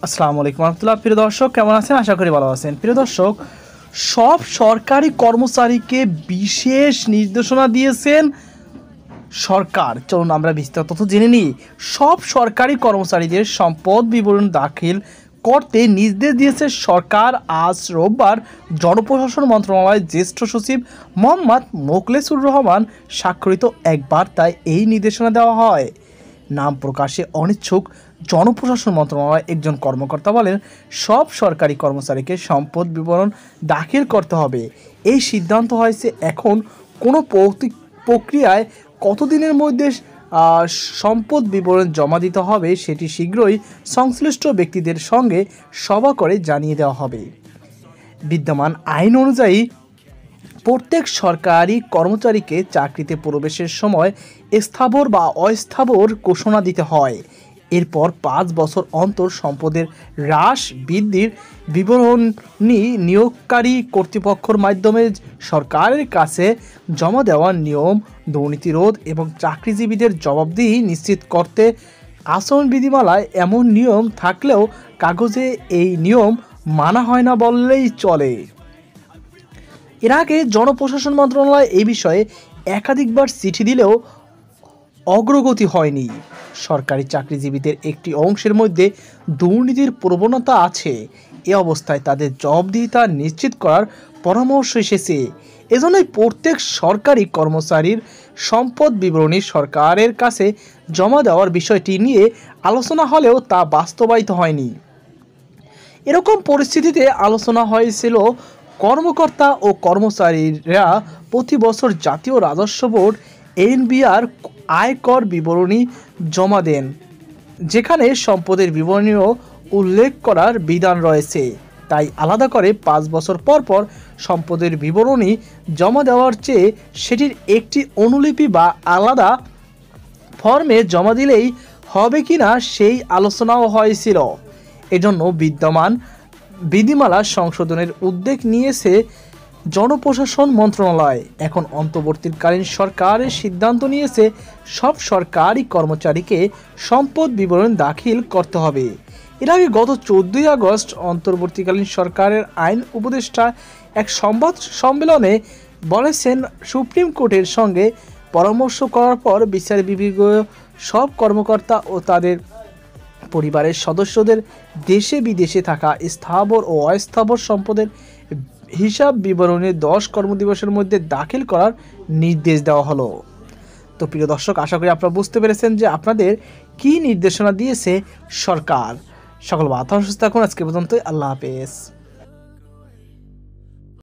আসসালামু আলাইকুম রহমতুল্লাহ। প্রিয় দর্শক, কেমন আছেন? আশা করি ভালো আছেন। প্রিয় দর্শক, সব সরকারি কর্মচারীকে বিশেষ নির্দেশনা দিয়েছেন সরকার। চলুন আমরা বিস্তারিত তথ্য জেনে নিই। সব সরকারি কর্মচারীদের সম্পদ বিবরণ দাখিল করতে নির্দেশ দিয়েছে সরকার। আজ রোববার জনপ্রশাসন মন্ত্রণালয়ের জ্যেষ্ঠ সচিব মোহাম্মদ মোখলেসুর রহমান স্বাক্ষরিত এক বার্তায় এই নির্দেশনা দেওয়া হয়। নাম প্রকাশে অনিচ্ছুক জনপ্রশাসন মন্ত্রণালয়ের একজন কর্মকর্তা বলেন, সব সরকারি কর্মচারীকে সম্পদ বিবরণ দাখিল করতে হবে। এই সিদ্ধান্ত হয়েছে। এখন কোনো প্রক্রিয়ায় কতদিনের মধ্যে সম্পদ বিবরণ জমা দিতে হবে সেটি শীঘ্রই সংশ্লিষ্ট ব্যক্তিদের সঙ্গে সভা করে জানিয়ে দেওয়া হবে। বিদ্যমান আইন অনুযায়ী প্রত্যেক সরকারি কর্মচারীকে চাকরিতে প্রবেশের সময় স্থাবর বা অস্থাবর ঘোষণা দিতে হয়। এরপর 5 বছর অন্তর সম্পদের হ্রাস বৃদ্ধির বিবরণী নিয়োগকারী কর্তৃপক্ষের মাধ্যমে সরকারের কাছে জমা দেওয়ার নিয়ম, দুর্নীতি রোধ এবং চাকরিজীবীদের জবাবদিহি নিশ্চিত করতে আচরণ বিধিমালায় এমন নিয়ম থাকলেও কাগজে এই নিয়ম মানা হয় না বললেই চলে। এর আগে জনপ্রশাসন মন্ত্রণালয় এই বিষয়ে একাধিকবার চিঠি দিলেও অগ্রগতি হয়নি। সরকারি চাকরিজীবীদের একটি অংশের মধ্যে দুর্নীতির প্রবণতা আছে। এ অবস্থায় তাদের জবাবদিহিতা নিশ্চিত করার পরামর্শ এসেছে। এজন্যই প্রত্যেক সরকারি কর্মচারীর সম্পদ বিবরণী সরকারের কাছে জমা দেওয়ার বিষয়টি নিয়ে আলোচনা হলেও তা বাস্তবায়িত হয়নি। এরকম পরিস্থিতিতে আলোচনা হয়েছিল কর্মকর্তা ও কর্মচারীরা প্রতি বছর জাতীয় রাজস্ব বোর্ড এনবিআর আয়কর বিবরণী জমা দেন, যেখানে সম্পদের বিবরণীও উল্লেখ করার বিধান রয়েছে। তাই আলাদা করে 5 বছর পর পর সম্পদের বিবরণী জমা দেওয়ার চেয়ে সেটির একটি অনুলিপি বা আলাদা ফর্মে জমা দিলেই হবে কিনা সেই আলোচনাও হয়েছিল। এজন্য বিদ্যমান বিধিমালা সংশোধনের উদ্যোগ নিয়েছে জনপ্রশাসন মন্ত্রণালয়। এখন অন্তর্বর্তীকালীন সরকারের সিদ্ধান্ত নিয়েছে সব সরকারি কর্মচারীকে সম্পদ বিবরণ দাখিল করতে হবে। এর আগে গত 14 আগস্ট অন্তর্বর্তীকালীন সরকারের আইন উপদেষ্টা এক সংবাদ সম্মেলনে বলেছেন, সুপ্রিম কোর্টের সঙ্গে পরামর্শ করার পর বিচার বিভাগীয় সব কর্মকর্তা ও তাদের পরিবারের সদস্যদের দেশে বিদেশে থাকা স্থাবর ও অস্থাবর সম্পদের হিসাব বিবরণী 10 কর্মদিবসের মধ্যে দাখিল করার নির্দেশ দেওয়া হলো। তো প্রিয় দর্শক, আশা করি আপনারা বুঝতে পেরেছেন যে আপনাদের কি নির্দেশনা দিয়েছে সরকার। সকল বার্তা সুস্থ থাকুন। আজকে পর্যন্তই। আল্লাহ হাফেজ।